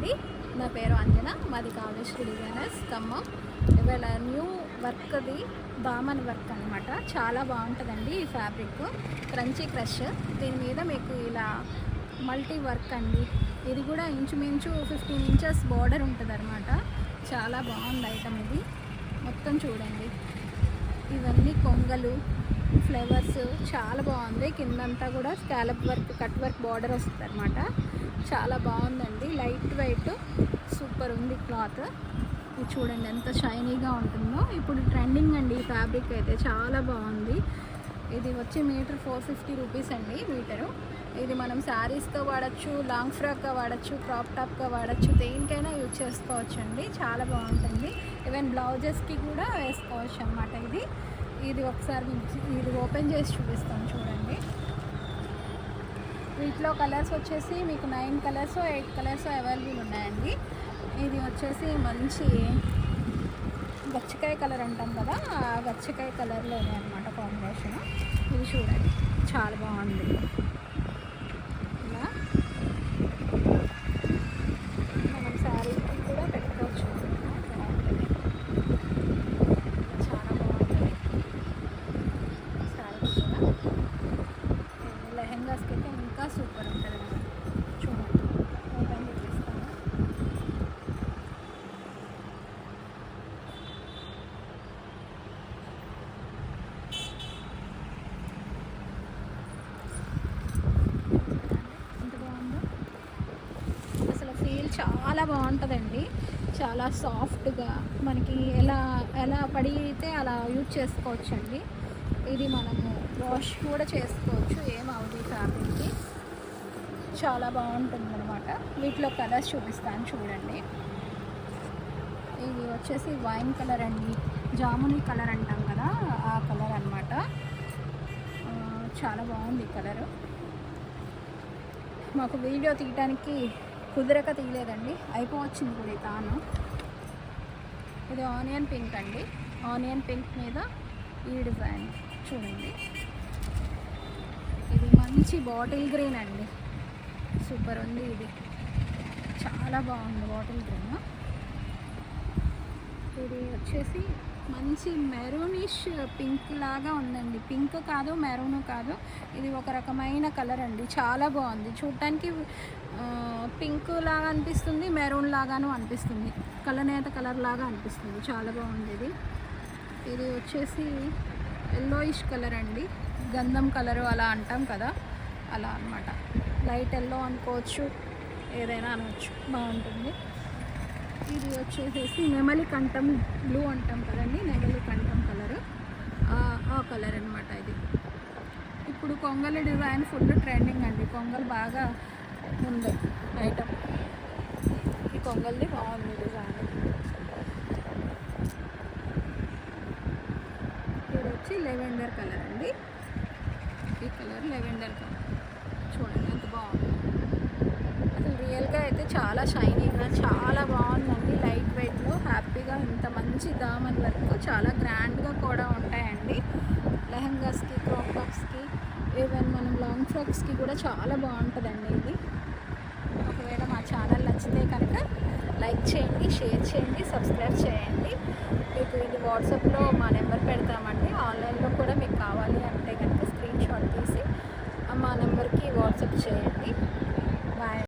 అండి. నా పేరు అంజన, మాది కావ్యశ్రీ డిజైనర్స్ ఖమ్మం. ఇవాళ న్యూ వర్క్ది దామన్ వర్క్ అనమాట. చాలా బాగుంటుందండి ఈ ఫ్యాబ్రిక్. క్రంచీ క్రష్, దీని మీద మీకు ఇలా మల్టీ వర్క్ అండి. ఇది కూడా ఇంచుమించు 15 ఇంచెస్ బార్డర్ ఉంటుంది అనమాట. చాలా బాగుంది ఐటమ్ ఇది. మొత్తం చూడండి, ఇవన్నీ కొంగలు, ఫ్లవర్స్ చాలా బాగుంది. కిందంతా కూడా scallop work, cut work border వస్తుంది అనమాట. చాలా బాగుందండి, లైట్ వెయిట్, సూపర్ ఉంది క్లాత్. ఇది చూడండి ఎంత షైనీగా ఉంటుందో. ఇప్పుడు ట్రెండింగ్ అండి ఈ ఫ్యాబ్రిక్ అయితే, చాలా బాగుంది. ఇది వచ్చి మీటర్ 450 రూపీస్ అండి మీటరు. ఇది మనం శారీస్గా వాడచ్చు, లాంగ్ ఫ్రాక్గా వాడచ్చు, క్రాప్ టాప్గా వాడచ్చు, దేనికైనా యూజ్ చేసుకోవచ్చు అండి. చాలా బాగుంటుంది. ఈవెన్ బ్లౌజెస్కి కూడా వేసుకోవచ్చు అన్నమాట. ఇది ఒకసారి ఇది ఓపెన్ చేసి చూపిస్తాను చూడండి. వీటిలో కలర్స్ వచ్చేసి మీకు 9 కలర్స్ 8 కలర్స్ అవైలబుల్ ఉన్నాయండి. ఇది వచ్చేసి మంచి గచ్చకాయ కలర్ అంటాం కదా, ఆ గచ్చకాయ కలర్లోనే అనమాట కాంబినేషన్. ఇది చూడండి చాలా బాగుంది. ఇలా మనం శారీకి కూడా పెట్టుకోవచ్చు. చాలా బాగుంటుంది శారీ కూడా. లెహెంగాస్కి అయితే ఇంకా సూపర్ ఉంటుంది. చూడండి ఓపెన్ చేపిస్తాను. ఎంత బాగుందో అసలు, ఫీల్ చాలా బాగుంటుందండి. చాలా సాఫ్ట్గా మనకి ఎలా పడితే అలా యూజ్ చేసుకోవచ్చండి. ఇది మనము వాష్ కూడా చేసుకోవచ్చు, ఏమవుతుంది ఫ్యాబ్రిక్కి. చాలా బాగుంటుంది అనమాట. వీటిలో కలర్స్ చూపిస్తాను చూడండి. ఇది వచ్చేసి వైన్ కలర్ అండి, జామునీ కలర్ అంటాం కదా, ఆ కలర్ అనమాట. చాలా బాగుంది ఈ కలరు. మాకు వీడియో తీయడానికి కుదరక తీయలేదండి, అయిపోవచ్చింది కూడా ఈ తాను. ఇది ఆనియన్ పింక్ అండి. ఆనియన్ పింక్ మీద ఈ డిజైన్ చూడండి. ఇది మంచి బాటిల్ గ్రీన్ అండి, సూపర్ ఉంది. ఇది చాలా బాగుంది బాటిల్ గ్రీన్. ఇది వచ్చేసి మంచి మెరూనిష్ పింక్ లాగా ఉందండి. పింక్ కాదు, మెరూన్ కాదు, ఇది ఒక రకమైన కలర్ అండి. చాలా బాగుంది చూడటానికి. పింక్ లాగా అనిపిస్తుంది, మెరూన్ లాగాను అనిపిస్తుంది, కలనేత కలర్ లాగా అనిపిస్తుంది. చాలా బాగుంది ఇది. ఇది వచ్చేసి ఎల్లోయిష్ కలర్ అండి, గంధం కలరు అలా అంటాం కదా, అలా అనమాట. లైట్ ఎల్లో అనుకోవచ్చు, ఏదైనా అనవచ్చు, బాగుంటుంది. ఇది వచ్చేసేసి నెమలి కంఠం బ్లూ అంటాం కదండి, నెమలి కంఠం కలరు, ఆ కలర్ అనమాట. ఇది ఇప్పుడు కొంగలి డిజైన్ ఫుల్ ట్రెండింగ్ అండి. కొంగలు బాగా ఉంది ఐటమ్. ఈ కొంగల్ది బాగుంది డిజైన్. ఇది వచ్చి లెవెండర్ కలర్ అండి. ఈ కలర్ లెవెండర్ కలర్ చూడండి ఎంత బాగుంది. అసలు రియల్గా అయితే చాలా షైనీగా చాలా బాగుందండి. లైట్ వెయిట్లో హ్యాపీగా ఇంత మంచి దామన్ వర్క్ చాలా గ్రాండ్గా కూడా ఉంటాయండి. లెహంగాస్కి, క్రాప్ టాప్స్కి, ఈవెన్ మనం లాంగ్ ఫ్రాక్స్కి కూడా చాలా బాగుంటుందండి ఇది. ఒకవేళ మా ఛానల్ నచ్చితే కనుక లైక్ చేయండి, షేర్ చేయండి, సబ్స్క్రైబ్ చేయండి. మీకు ఇది వాట్సాప్లో మా నెంబర్ పెడతామండి. ఆన్లైన్లో కూడా మీకు కావాలి అంటే కనుక స్క్రీన్ షాట్ తీసి మా నెంబర్కి వాట్సాప్ చేయండి.